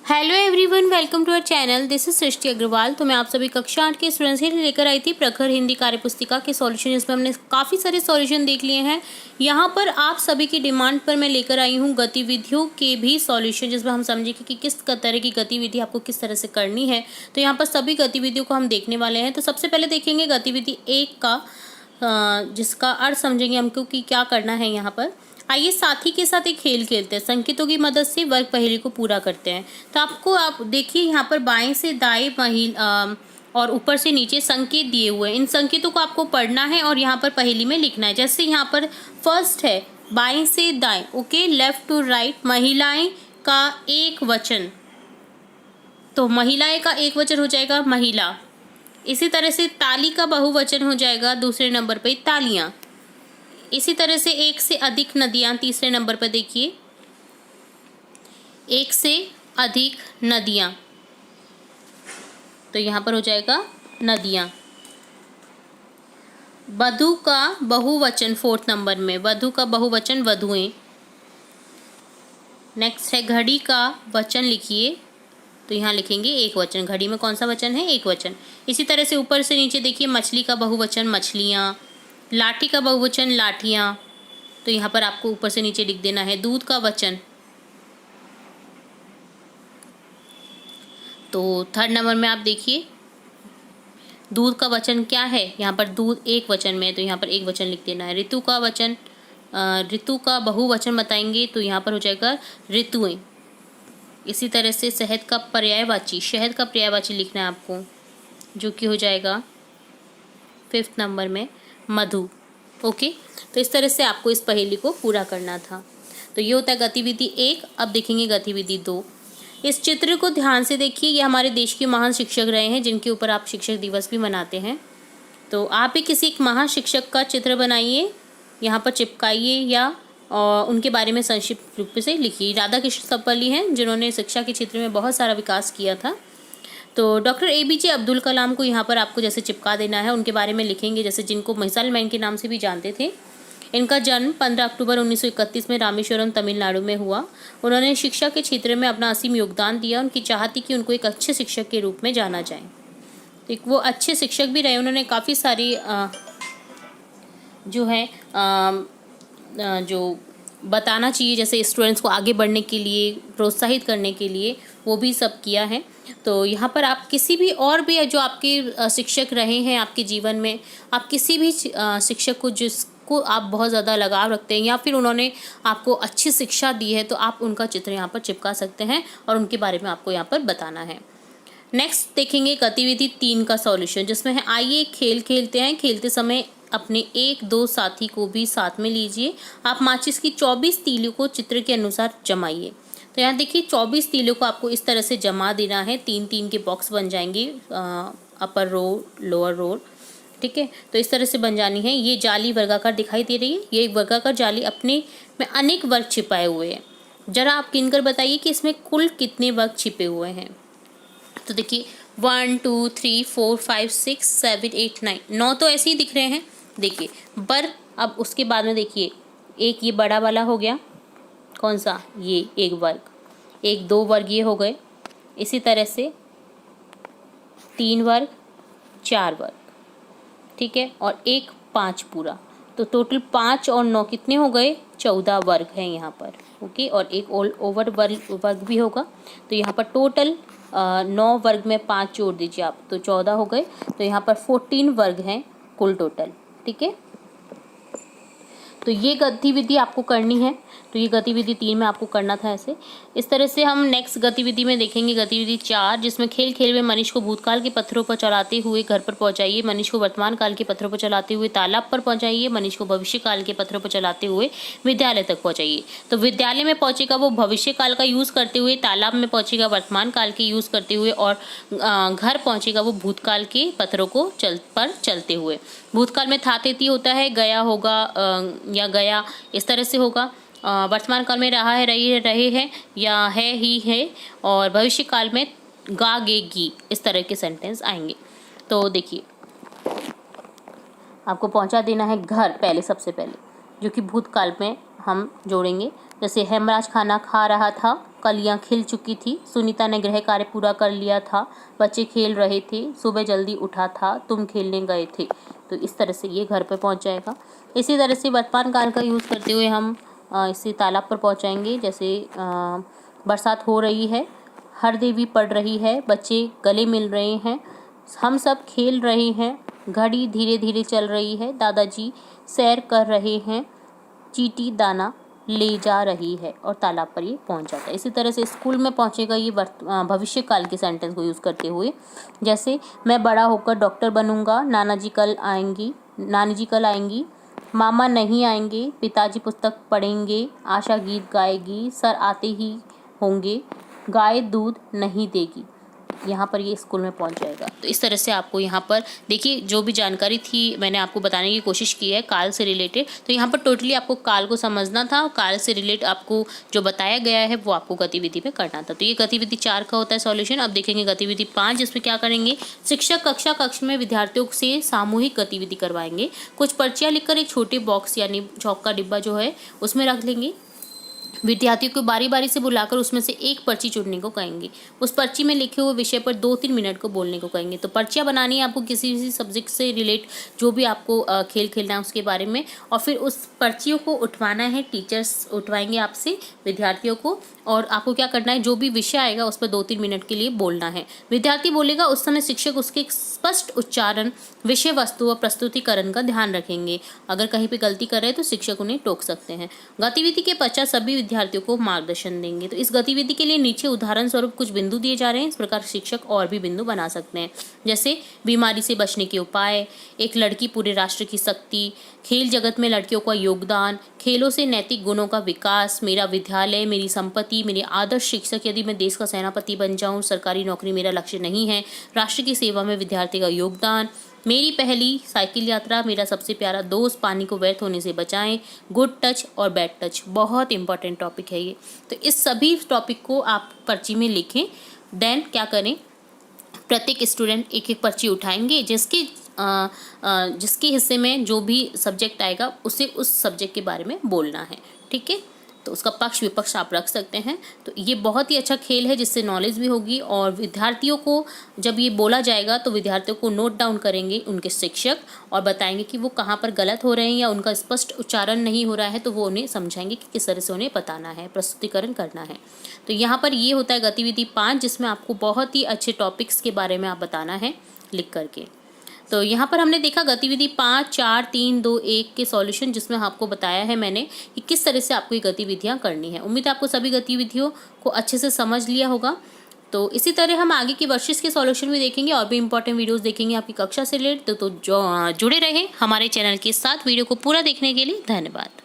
Hello everyone, welcome to our channel. This is Srishti Agarwal. तो मैं आप सभी कक्षा 8 के स्टूडेंट्स के लिए लेकर आई थी प्रखर हिंदी कार्यपुस्तिका के सॉल्यूशन, जिसमें हमने काफ़ी सारे सॉल्यूशन देख लिए हैं। यहाँ पर आप सभी की डिमांड पर मैं लेकर आई हूँ गतिविधियों के भी सॉल्यूशन, जिसमें हम समझेंगे कि किस तरह की गतिविधि आपको किस तरह से करनी है। तो यहाँ पर सभी गतिविधियों को हम देखने वाले हैं। तो सबसे पहले देखेंगे गतिविधि 1 का, जिसका अर्थ समझेंगे हमको कि क्या करना है यहाँ पर। आइए साथी के साथ एक खेल खेलते हैं। संकेतों की मदद से वर्ग पहेली को पूरा करते हैं। तो आप देखिए यहाँ पर बाएं से दाएं और ऊपर से नीचे संकेत दिए हुए हैं। इन संकेतों को आपको पढ़ना है और यहाँ पर पहेली में लिखना है। जैसे यहाँ पर फर्स्ट है बाएं से दाएं, ओके, लेफ्ट टू राइट, महिलाएं का एक वचन। तो महिलाएं का एक वचन हो जाएगा महिला। इसी तरह से ताली का बहुवचन हो जाएगा दूसरे नंबर पे तालियां। इसी तरह से एक से अधिक नदियां तीसरे नंबर पर देखिए, एक से अधिक नदियां, तो यहाँ पर हो जाएगा नदियां। वधु का बहुवचन फोर्थ नंबर में, वधु का बहुवचन वधुएं। नेक्स्ट है घड़ी का वचन लिखिए, तो यहाँ लिखेंगे एक वचन। घड़ी में कौन सा वचन है? एक वचन। इसी तरह से ऊपर से नीचे देखिए, मछली का बहुवचन मछलियाँ, लाठी का बहुवचन लाठियाँ, तो यहाँ पर आपको ऊपर से नीचे लिख देना है। दूध का वचन, तो थर्ड नंबर में आप देखिए दूध का वचन क्या है, यहाँ पर दूध एक वचन में है, तो यहाँ पर एक वचन लिख देना है। ऋतु का वचन, ऋतु का बहुवचन बताएंगे, तो यहाँ पर हो जाएगा ऋतुएं। इसी तरह से शहद का पर्यायवाची, शहद का पर्यायवाची लिखना है आपको, जो कि हो जाएगा फिफ्थ नंबर में मधु। ओके, तो इस तरह से आपको इस पहेली को पूरा करना था। तो ये होता है गतिविधि 1। अब देखेंगे गतिविधि 2। इस चित्र को ध्यान से देखिए। ये हमारे देश के महान शिक्षक रहे हैं, जिनके ऊपर आप शिक्षक दिवस भी मनाते हैं। तो आप भी किसी एक महान शिक्षक का चित्र बनाइए, यहाँ पर चिपकाइए या उनके बारे में संक्षिप्त रूप से लिखिए। राधा कृष्ण सबपल्ली हैं, जिन्होंने शिक्षा के क्षेत्र में बहुत सारा विकास किया था। तो डॉक्टर APJ अब्दुल कलाम को यहाँ पर आपको जैसे चिपका देना है, उनके बारे में लिखेंगे, जैसे जिनको मिसाइल मैन के नाम से भी जानते थे। इनका जन्म 15 अक्टूबर 1931 में रामेश्वरम तमिलनाडु में हुआ। उन्होंने शिक्षा के क्षेत्र में अपना असीम योगदान दिया। उनकी चाहत थी कि उनको एक अच्छे शिक्षक के रूप में जाना जाए। एक वो अच्छे शिक्षक भी रहे। उन्होंने काफ़ी सारी जो बताना चाहिए, जैसे स्टूडेंट्स को आगे बढ़ने के लिए, प्रोत्साहित करने के लिए, वो भी सब किया है। तो यहाँ पर आप किसी भी और भी जो आपके शिक्षक रहे हैं आपके जीवन में, आप किसी भी शिक्षक को जिसको आप बहुत ज़्यादा लगाव रखते हैं या फिर उन्होंने आपको अच्छी शिक्षा दी है, तो आप उनका चित्र यहाँ पर चिपका सकते हैं और उनके बारे में आपको यहाँ पर बताना है। नेक्स्ट देखेंगे गतिविधि 3 का सॉल्यूशन, जिसमें है आइए खेल खेलते हैं। खेलते समय अपने 1-2 साथी को भी साथ में लीजिए। आप माचिस की 24 तीलियों को चित्र के अनुसार जमाइए। तो यहाँ देखिए 24 तीलियों को आपको इस तरह से जमा देना है। 3-3 के बॉक्स बन जाएंगे, अपर रो लोअर रो, ठीक है। तो इस तरह से बन जानी है। ये जाली वर्गाकार दिखाई दे रही है, ये एक वर्गाकार जाली अपने में अनेक वर्ग छिपाए हुए हैं। जरा आप गिनकर बताइए कि इसमें कुल कितने वर्ग छिपे हुए हैं। तो देखिए 1 2 3 4 5 6 7 8 9, 9 तो ऐसे ही दिख रहे हैं। देखिए वर्ग, अब उसके बाद में देखिए एक ये बड़ा वाला हो गया, कौन सा, ये एक वर्ग, 1-2 वर्ग ये हो गए। इसी तरह से 3 वर्ग, 4 वर्ग, ठीक है, और एक 5 पूरा। तो टोटल 5 और 9 कितने हो गए? 14 वर्ग हैं यहाँ पर, ओके। और एक ओवर वर्ग भी होगा। तो यहाँ पर टोटल 9 वर्ग में 5 जोड़ दीजिए आप, तो 14 हो गए। तो यहाँ पर 14 वर्ग हैं कुल टोटल, ठीक है। तो ये गतिविधि आपको करनी है। तो ये गतिविधि 3 में आपको करना था ऐसे। इस तरह से हम नेक्स्ट गतिविधि में देखेंगे गतिविधि 4, जिसमें खेल खेल में मनीष को भूतकाल के पत्थरों पर चलाते हुए घर पर पहुंचाइए। मनीष को वर्तमान काल के पत्थरों पर चलाते हुए तालाब पर पहुंचाइए। मनीष को भविष्य काल के पत्थरों पर चलाते हुए विद्यालय तक पहुंचाइए। तो विद्यालय में पहुंचेगा वो भविष्य काल का यूज़ करते हुए, तालाब में पहुंचेगा वर्तमान काल के यूज़ करते हुए, और घर पहुंचेगा वो भूतकाल के पत्थरों को चलते हुए। भूतकाल में था तेती होता है, गया होगा या गया, इस तरह से होगा। वर्तमान काल में रहा है, रहे हैं या है ही है, और भविष्य काल में गा गे गी, इस तरह के सेंटेंस आएंगे। तो देखिए आपको पहुंचा देना है घर पहले, सबसे पहले, जो कि भूतकाल में हम जोड़ेंगे। जैसे हेमराज खाना खा रहा था, कलियां खिल चुकी थी। सुनीता ने गृह कार्य पूरा कर लिया था। बच्चे खेल रहे थे। सुबह जल्दी उठा था। तुम खेलने गए थे। तो इस तरह से ये घर पे पहुंच जाएगा। इसी तरह से वर्तमान काल का यूज़ करते हुए हम इसे तालाब पर पहुंचाएंगे। जैसे बरसात हो रही है, हर देवी पड़ रही है, बच्चे गले मिल रहे हैं, हम सब खेल रहे हैं, घड़ी धीरे धीरे चल रही है, दादाजी सैर कर रहे हैं, चींटी दाना ले जा रही है, और तालाब पर ये पहुंच जाता है। इसी तरह से स्कूल में पहुंचेगा ये भविष्य काल के सेंटेंस को यूज़ करते हुए। जैसे मैं बड़ा होकर डॉक्टर बनूंगा, नानी जी कल आएंगी, मामा नहीं आएंगे, पिताजी पुस्तक पढ़ेंगे, आशा गीत गाएगी, सर आते ही होंगे, गाय दूध नहीं देगी। यहाँ पर ये स्कूल में पहुँच जाएगा। तो इस तरह से आपको यहाँ पर देखिए जो भी जानकारी थी मैंने आपको बताने की कोशिश की है काल से रिलेटेड। तो यहाँ पर टोटली आपको काल को समझना था और काल से रिलेट आपको जो बताया गया है वो आपको गतिविधि में करना था। तो ये गतिविधि 4 का होता है सॉल्यूशन। अब देखेंगे गतिविधि 5, जिसमें क्या करेंगे, शिक्षक कक्ष में विद्यार्थियों से सामूहिक गतिविधि करवाएंगे। कुछ पर्चियाँ लिखकर एक छोटे बॉक्स यानी चौक का डिब्बा जो है उसमें रख लेंगे। विद्यार्थियों को बारी बारी से बुलाकर उसमें से एक पर्ची चुनने को कहेंगे। उस पर्ची में लिखे हुए विषय पर 2-3 मिनट को बोलने को कहेंगे। तो पर्चियाँ बनानी है आपको किसी भी सब्जेक्ट से रिलेट, जो भी आपको खेल खेलना है उसके बारे में, और फिर उस पर्चियों को उठवाना है। टीचर्स उठवाएंगे आपसे विद्यार्थियों को, और आपको क्या करना है, जो भी विषय आएगा उस पर 2-3 मिनट के लिए बोलना है। विद्यार्थी बोलेगा उस समय शिक्षक उसके स्पष्ट उच्चारण, विषय वस्तु और प्रस्तुतिकरण का ध्यान रखेंगे। अगर कहीं पे गलती कर रहे हैं तो शिक्षक उन्हें टोक सकते हैं। गतिविधि के पश्चात सभी विद्यार्थियों को मार्गदर्शन देंगे। तो इस गतिविधि के लिए नीचे उदाहरण स्वरूप कुछ बिंदु दिए जा रहे हैं। इस प्रकार शिक्षक और भी बिंदु बना सकते हैं, जैसे बीमारी से बचने के उपाय, एक लड़की पूरे राष्ट्र की शक्ति, खेल जगत में लड़कियों का योगदान, खेलों से नैतिक गुणों का विकास, मेरा विद्यालय मेरी संपत्ति, मेरे आदर्श शिक्षक, यदि मैं देश का सेनापति बन जाऊं, सरकारी नौकरी मेरा लक्ष्य नहीं है, राष्ट्र की सेवा में विद्यार्थी का योगदान, मेरी पहली साइकिल यात्रा, मेरा सबसे प्यारा दोस्त, पानी को व्यर्थ होने से बचाएं, गुड टच और बैड टच। बहुत इंपॉर्टेंट टॉपिक है ये। तो इस सभी टॉपिक को आप पर्ची में लिखें। देन क्या करें, प्रत्येक स्टूडेंट एक एक पर्ची उठाएंगे, जिसके हिस्से में जो भी सब्जेक्ट आएगा उसे उस सब्जेक्ट के बारे में बोलना है। ठीक है, तो उसका पक्ष विपक्ष आप रख सकते हैं। तो ये बहुत ही अच्छा खेल है जिससे नॉलेज भी होगी, और विद्यार्थियों को जब ये बोला जाएगा तो विद्यार्थियों को नोट डाउन करेंगे उनके शिक्षक, और बताएंगे कि वो कहाँ पर गलत हो रहे हैं या उनका स्पष्ट उच्चारण नहीं हो रहा है, तो वो उन्हें समझाएंगे कि किस तरह से उन्हें बताना है, प्रस्तुतिकरण करना है। तो यहाँ पर ये होता है गतिविधि 5, जिसमें आपको बहुत ही अच्छे टॉपिक्स के बारे में आप बताना है लिख करके। तो यहाँ पर हमने देखा गतिविधि 5, 4, 3, 2, 1 के सॉल्यूशन, जिसमें आपको बताया है मैंने कि किस तरह से आपको ये गतिविधियाँ करनी है। उम्मीद है आपको सभी गतिविधियों को अच्छे से समझ लिया होगा। तो इसी तरह हम आगे की वर्षिस के सॉल्यूशन भी देखेंगे और भी इंपॉर्टेंट वीडियोस देखेंगे आपकी कक्षा से रिलेटेड। तो जुड़े रहें हमारे चैनल के साथ। वीडियो को पूरा देखने के लिए धन्यवाद।